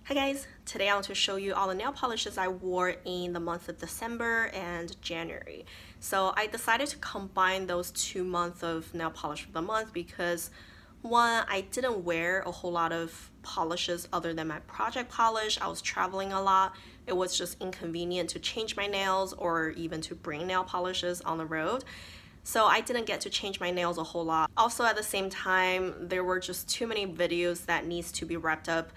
Hi guys, today I want to show you all the nail polishes I wore in the month of December and January. So I decided to combine those 2 months of nail polish for the month because one, I didn't wear a whole lot of polishes other than my project polish. I was traveling a lot. It was just inconvenient to change my nails or even to bring nail polishes on the road. So I didn't get to change my nails a whole lot. Also at the same time, there were just too many videos that needs to be wrapped up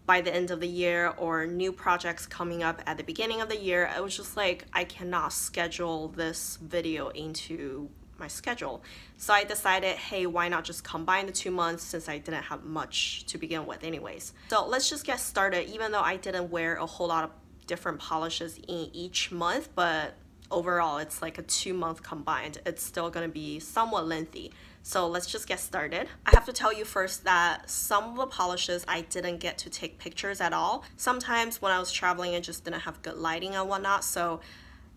by the end of the year or new projects coming up at the beginning of the year. I was just like, I cannot schedule this video into my schedule. So I decided, hey, why not just combine the 2 months since I didn't have much to begin with anyways. So let's just get started, even though I didn't wear a whole lot of different polishes in each month, but overall it's like a 2 month combined. It's still gonna be somewhat lengthy. So let's just get started. I have to tell you first that some of the polishes I didn't get to take pictures at all. Sometimes when I was traveling, I just didn't have good lighting and whatnot, so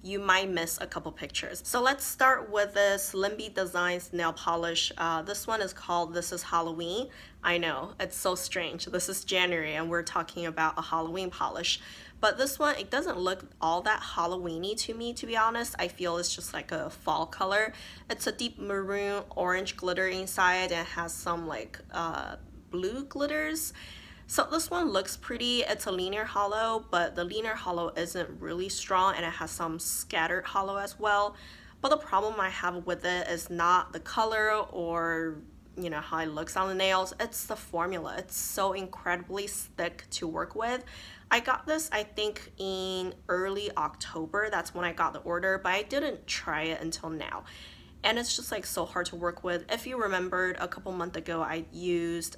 you might miss a couple pictures. So let's start with this Limby Designs nail polish. This one is called This Is Halloween. I know, it's so strange. This is January and we're talking about a Halloween polish. But this one, it doesn't look all that Halloween-y to me, to be honest. I feel it's just like a fall color. It's a deep maroon orange glitter inside and has some like blue glitters. So this one looks pretty. It's a linear hollow, but the linear hollow isn't really strong and it has some scattered hollow as well. But the problem I have with it is not the color or how it looks on the nails. It's the formula. It's so incredibly thick to work with. I got this, I think, in early October. That's when I got the order, but I didn't try it until now. And it's just like so hard to work with. If you remembered, a couple months ago, I used,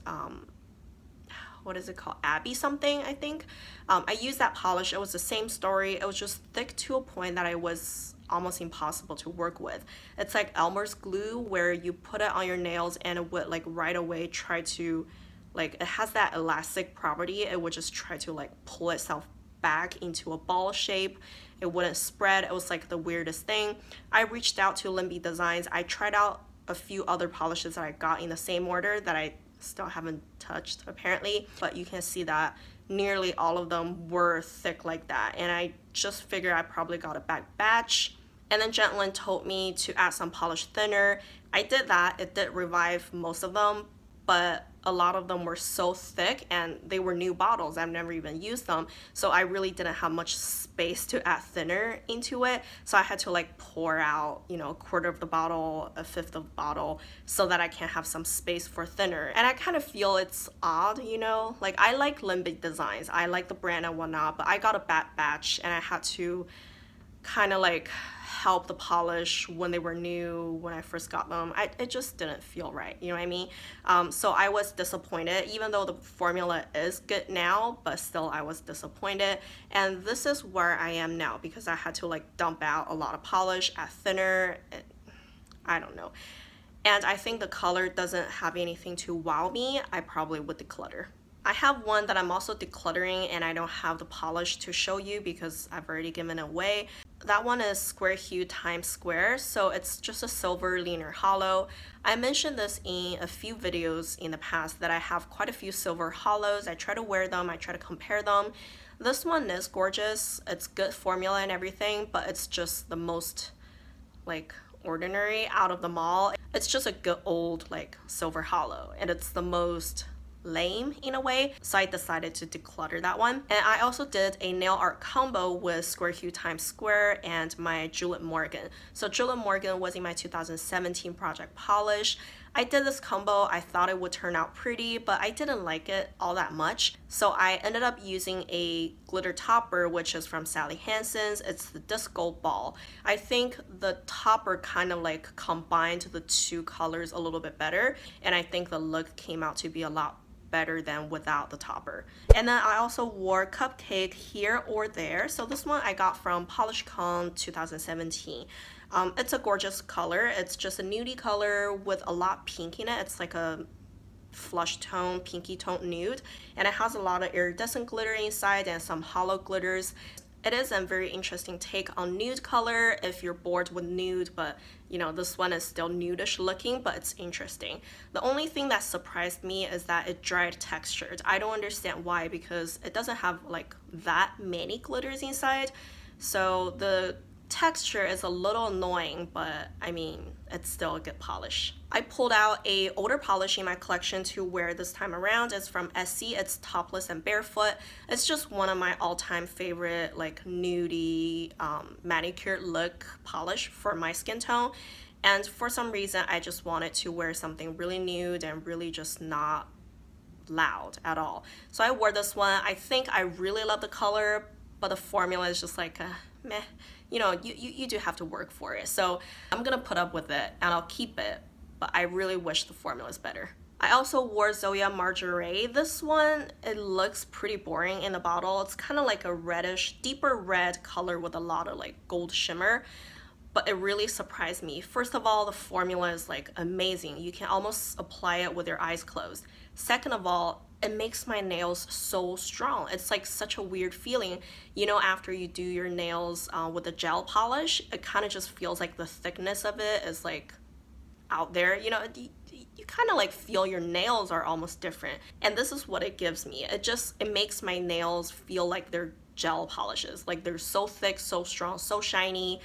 what is it called? Abby something, I think. I used that polish. It was the same story. It was just thick to a point that it was almost impossible to work with. It's like Elmer's glue where you put it on your nails and it would like right away try to, like, it has that elastic property. It would just try to like pull itself back into a ball shape. It wouldn't spread. It was like the weirdest thing. I reached out to Limby Designs. I tried out a few other polishes that I got in the same order that I still haven't touched apparently, but you can see that nearly all of them were thick like that, and I just figured I probably got a back batch. And then Gentleman told me to add some polish thinner. I did that. It did revive most of them, but a lot of them were so thick and they were new bottles. I've never even used them. So I really didn't have much space to add thinner into it. So I had to like pour out, a quarter of the bottle, a fifth of the bottle so that I can have some space for thinner. And I kind of feel it's odd, like I like Limbic Designs. I like the brand and whatnot, but I got a bad batch and I had to kind of like help the polish when they were new, when I first got them. It just didn't feel right, you know what I mean? So I was disappointed, even though the formula is good now, but still I was disappointed. And this is where I am now because I had to like dump out a lot of polish, add thinner, I don't know. And I think the color doesn't have anything to wow me. I probably would declutter. I have one that I'm also decluttering and I don't have the polish to show you because I've already given it away. That one is Square Hue Times Square, so it's just a silver linear hollow. I mentioned this in a few videos in the past that I have quite a few silver hollows. I try to wear them, I try to compare them. This one is gorgeous, it's good formula and everything, but it's just the most like ordinary out of them all. It's just a good old like silver hollow and it's the most lame in a way, so I decided to declutter that one. And I also did a nail art combo with Square Hue Times Square and my Julep Morgan. So Julep Morgan was in my 2017 project polish. I did this combo. I thought it would turn out pretty, but I didn't like it all that much. So I ended up using a glitter topper, which is from Sally Hansen's. It's the Disco Ball. I think the topper kind of like combined the two colors a little bit better, and I think the look came out to be a lot better than without the topper. And then I also wore Cupcake here or there. So this one I got from PolishCon 2017. It's a gorgeous color. It's just a nudie color with a lot pink in it. It's like a flush tone, pinky tone nude, and it has a lot of iridescent glitter inside and some hollow glitters. It is a very interesting take on nude color if you're bored with nude, but you know, this one is still nudish looking, but it's interesting. The only thing that surprised me is that it dried textured. I don't understand why, because it doesn't have like that many glitters inside. So the texture is a little annoying, but I mean, it's still a good polish. I pulled out a older polish in my collection to wear this time around. It's from Essie. It's Topless and Barefoot. It's just one of my all-time favorite like nudie manicured look polish for my skin tone. And for some reason, I just wanted to wear something really nude and really just not loud at all. So I wore this one. I think I really love the color, but the formula is just like meh. You know, you do have to work for it. So I'm gonna put up with it and I'll keep it, but I really wish the formula is better. I also wore Zoya Marjorie. This one, it looks pretty boring in the bottle. It's kind of like a reddish, deeper red color with a lot of like gold shimmer, but it really surprised me. First of all, the formula is like amazing. You can almost apply it with your eyes closed. Second of all, it makes my nails so strong. It's like such a weird feeling. You know, after you do your nails with a gel polish, it kind of just feels like the thickness of it is like out there. You know, you kind of like feel your nails are almost different. And this is what it gives me. It makes my nails feel like they're gel polishes. Like they're so thick, so strong, so shiny.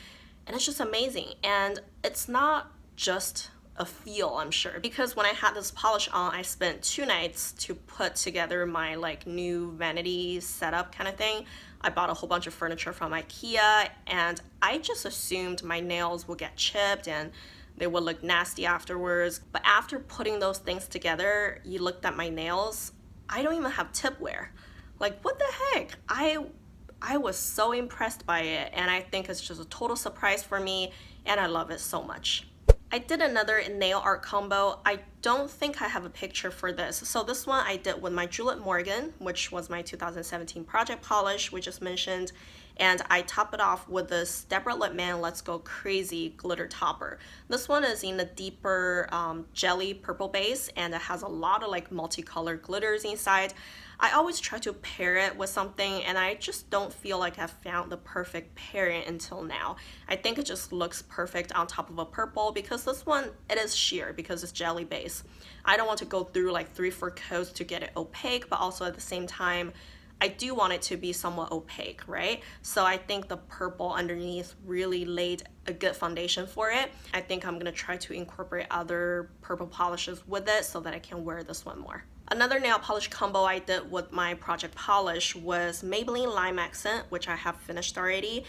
And it's just amazing. And it's not just a feel, I'm sure, because when I had this polish on, I spent 2 nights to put together my like new vanity setup kind of thing. I bought a whole bunch of furniture from IKEA, and I just assumed my nails would get chipped and they would look nasty afterwards. But after putting those things together, you looked at my nails, I don't even have tip wear. Like, what the heck? I was so impressed by it, and I think it's just a total surprise for me, and I love it so much. I did another nail art combo. I don't think I have a picture for this. So this one I did with my Juliet Morgan, which was my 2017 project polish we just mentioned. And I top it off with this Deborah Lippmann Let's Go Crazy glitter topper. This one is in a deeper jelly purple base, and it has a lot of like multicolored glitters inside. I always try to pair it with something, and I just don't feel like I've found the perfect pairing until now. I think it just looks perfect on top of a purple, because this one, it is sheer because it's jelly base. I don't want to go through like 3-4 coats to get it opaque, but also at the same time, I do want it to be somewhat opaque, right? So I think the purple underneath really laid a good foundation for it. I think I'm gonna try to incorporate other purple polishes with it so that I can wear this one more. Another nail polish combo I did with my project polish was Maybelline Lime Accent, which I have finished already.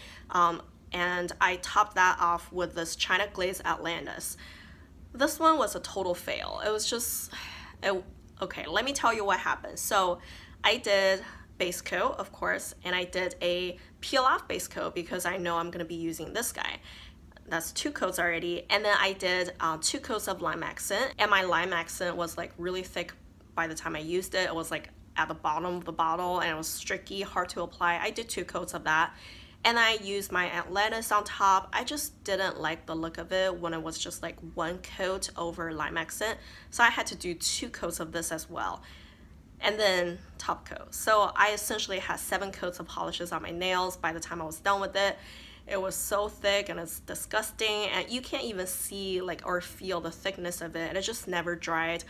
And I topped that off with this China Glaze Atlantis. This one was a total fail. It was just, okay, let me tell you what happened. So I did base coat, of course, and I did a peel off base coat because I know I'm gonna be using this guy. That's 2 coats already. And then I did 2 coats of Lime Accent, and my Lime Accent was like really thick by the time I used it. It was like at the bottom of the bottle, and it was streaky, hard to apply. I did 2 coats of that, and I used my Atlantis on top. I just didn't like the look of it when it was just like 1 coat over Lime Accent, so I had to do 2 coats of this as well, and then top coat. So I essentially had 7 coats of polishes on my nails by the time I was done with it. It was so thick and it's disgusting, and you can't even see like or feel the thickness of it, and it just never dried.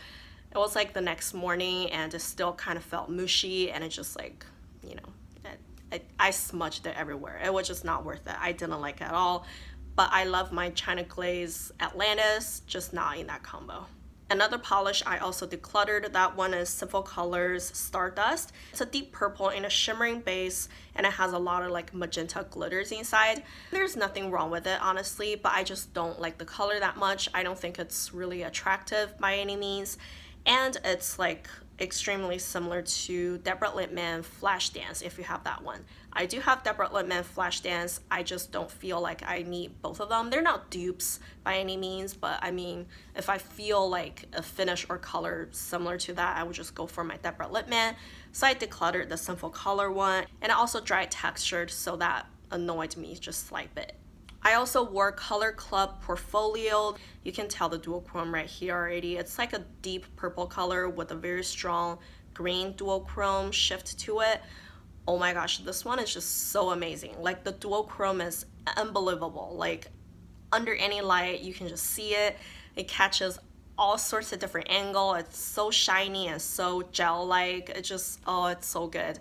It was like the next morning, and it still kind of felt mushy, and it just like, you know, I smudged it everywhere. It was just not worth it. I didn't like it at all, but I love my China Glaze Atlantis, just not in that combo. Another polish I also decluttered, that one is Simple Colors Stardust. It's a deep purple in a shimmering base, and it has a lot of like magenta glitters inside. There's nothing wrong with it, honestly, but I just don't like the color that much. I don't think it's really attractive by any means. And it's like extremely similar to Deborah Lippmann Flashdance, if you have that one. I do have Deborah Lippmann Flashdance. I just don't feel like I need both of them. They're not dupes by any means, but I mean, if I feel like a finish or color similar to that, I would just go for my Deborah Lippmann. So I decluttered the Simple Color one, and I also dry textured, so that annoyed me just a slight bit. I also wore Color Club Portfolio. You can tell the duochrome right here already. It's like a deep purple color with a very strong green duochrome shift to it. Oh my gosh, this one is just so amazing. Like the dual chrome is unbelievable. Like under any light, you can just see it. It catches all sorts of different angle. It's so shiny and so gel-like. It just, oh, it's so good.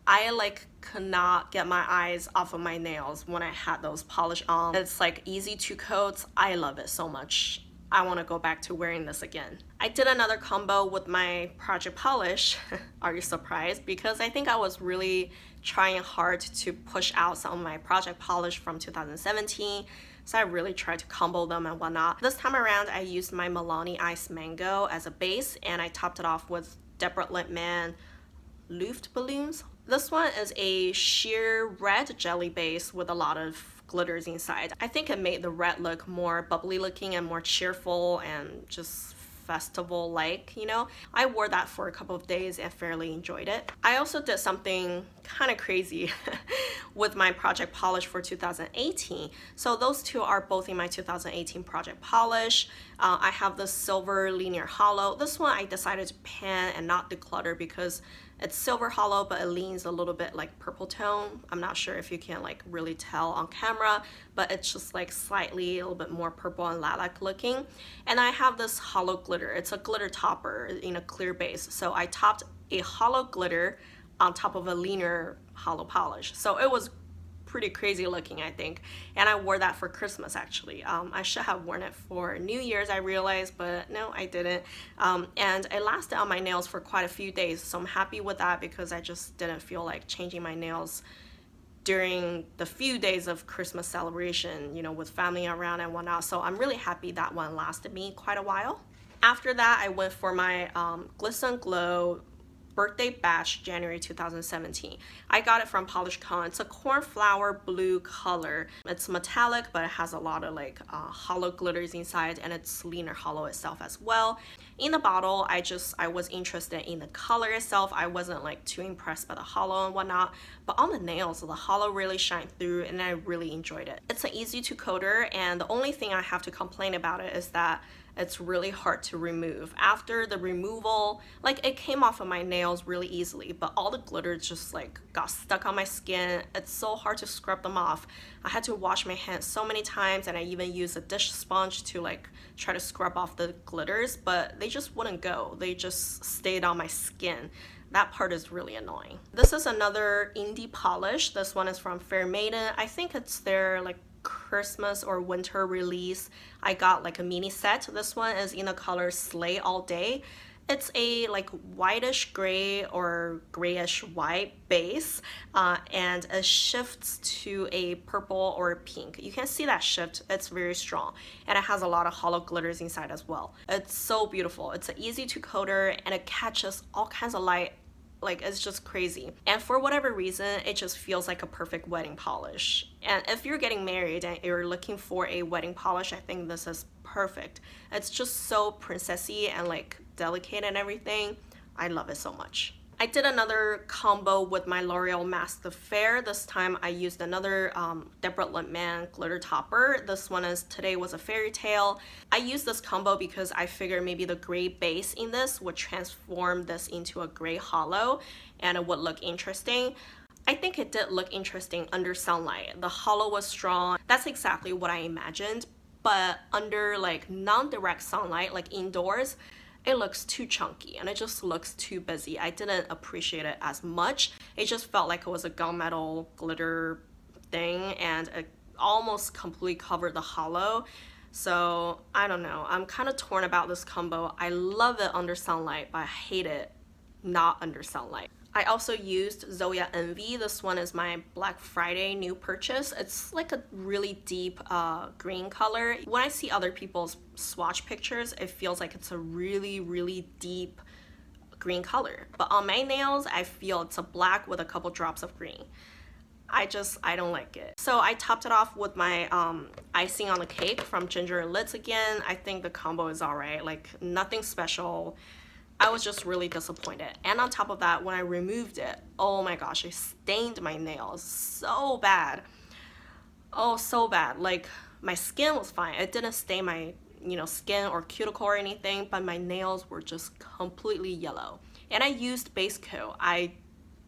I like could not get my eyes off of my nails when I had those polish on. It's like easy to coat. I love it so much. I want to go back to wearing this again. I did another combo with my project polish. Are you surprised? Because I think I was really trying hard to push out some of my project polish from 2017. So I really tried to combo them and whatnot. This time around, I used my Milani Ice Mango as a base, and I topped it off with Deborah Lippmann Luft balloons. This one is a sheer red jelly base with a lot of glitters inside. I think it made the red look more bubbly looking and more cheerful and just festival-like, you know? I wore that for a couple of days and fairly enjoyed it. I also did something kind of crazy with my project polish for 2018. So those two are both in my 2018 project polish. I have the silver linear hollow. This one I decided to pan and not declutter because it's silver hollow, but it leans a little bit like purple tone. I'm not sure if you can like really tell on camera, but it's just like slightly a little bit more purple and lilac looking. And I have this hollow glitter. It's a glitter topper in a clear base. So I topped a hollow glitter on top of a linear hollow polish. So it was pretty crazy looking, I think, and I wore that for Christmas actually. I should have worn it for New Year's, I realized, but no, I didn't. And it lasted on my nails for quite a few days, so I'm happy with that because I just didn't feel like changing my nails during the few days of Christmas celebration, you know, with family around and whatnot. So I'm really happy that one lasted me quite a while. After that, I went for my Glisten Glow birthday batch January 2017. I got it from PolishCon. It's a cornflower blue color. It's metallic, but it has a lot of like hollow glitters inside, and it's linear hollow itself as well. In the bottle, I was interested in the color itself. I wasn't like too impressed by the hollow and whatnot, but on the nails, the hollow really shined through and I really enjoyed it. It's an easy to coater, and the only thing I have to complain about it is that it's really hard to remove. After the removal, like it came off of my nails really easily, but all the glitter just like got stuck on my skin. It's so hard to scrub them off. I had to wash my hands so many times, and I even used a dish sponge to like try to scrub off the glitters, but they just wouldn't go. They just stayed on my skin. That part is really annoying. This is another indie polish. This one is from Maiden. I think it's their like Christmas or winter release. I got like a mini set. This one is in the color Slay All Day. It's a like whitish gray or grayish white base, and it shifts to a purple or pink. You can see that shift. It's very strong, and it has a lot of hollow glitters inside as well. It's so beautiful. It's an easy to coater, and it catches all kinds of light. Like, it's just crazy. And for whatever reason, it just feels like a perfect wedding polish. And if you're getting married and you're looking for a wedding polish, I think this is perfect. It's just so princessy and like delicate and everything. I love it so much. I did another combo with my L'Oreal Mask de Fer. This time I used another Deborah Lippmann glitter topper. This one is Today Was a Fairytale. I used this combo because I figured maybe the gray base in this would transform this into a gray hollow and it would look interesting. I think it did look interesting under sunlight. The hollow was strong. That's exactly what I imagined. But under like non-direct sunlight, like indoors, it looks too chunky and it just looks too busy. I didn't appreciate it as much. It just felt like it was a gunmetal glitter thing and it almost completely covered the hollow. So I don't know. I'm kind of torn about this combo. I love it under sunlight, but I hate it not under sunlight. I also used Zoya Envy. This one is my Black Friday new purchase. It's like a really deep green color. When I see other people's swatch pictures, it feels like it's a really, really deep green color. But on my nails, I feel it's a black with a couple drops of green. I don't like it. So I topped it off with my icing on the cake from Ginger Lids again. I think the combo is alright, like nothing special. I was just really disappointed. And on top of that, when I removed it, oh my gosh, it stained my nails so bad. Oh, so bad. Like my skin was fine. It didn't stain my, skin or cuticle or anything, but my nails were just completely yellow. And I used base coat. I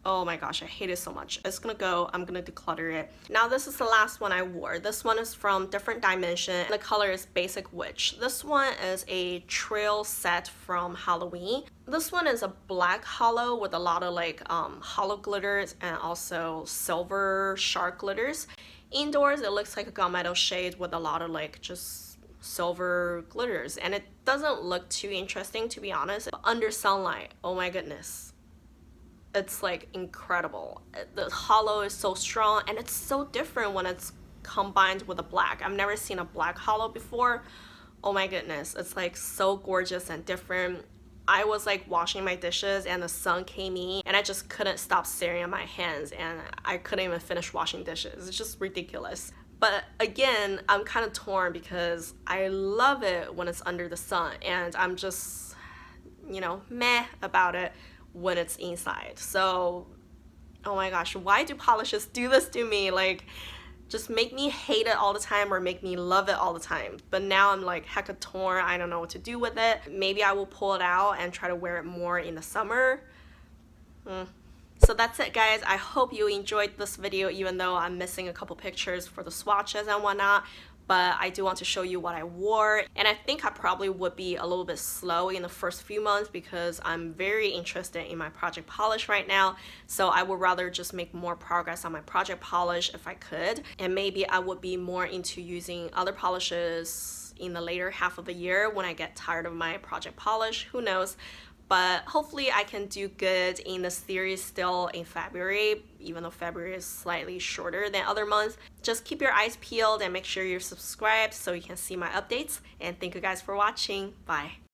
Oh my gosh, I hate it so much. It's gonna go, I'm gonna declutter it. Now this is the last one I wore. This one is from Different Dimension, and the color is Basic Witch. This one is a trail set from Halloween. This one is a black hollow with a lot of like hollow glitters and also silver shark glitters. Indoors, it looks like a gunmetal shade with a lot of like just silver glitters, and it doesn't look too interesting, to be honest. But under sunlight, oh my goodness, it's like incredible. The hollow is so strong, and it's so different when it's combined with a black. I've never seen a black hollow before. Oh my goodness, it's like so gorgeous and different. I was like washing my dishes and the sun came in, and I just couldn't stop staring at my hands, and I couldn't even finish washing dishes. It's just ridiculous. But again, I'm kind of torn because I love it when it's under the sun, and I'm just, you know, meh about it when it's inside. So, oh my gosh, why do polishes do this to me? Like, just make me hate it all the time or make me love it all the time. But now I'm like hecka torn. I don't know what to do with it. Maybe I will pull it out and try to wear it more in the summer. So that's it, guys. I hope you enjoyed this video, even though I'm missing a couple pictures for the swatches and whatnot. But I do want to show you what I wore, and I think I probably would be a little bit slow in the first few months because I'm very interested in my project polish right now. So I would rather just make more progress on my project polish if I could, and maybe I would be more into using other polishes in the later half of the year when I get tired of my project polish. Who knows? But hopefully I can do good in the series still in February, even though February is slightly shorter than other months. Just keep your eyes peeled and make sure you're subscribed so you can see my updates. And thank you guys for watching. Bye.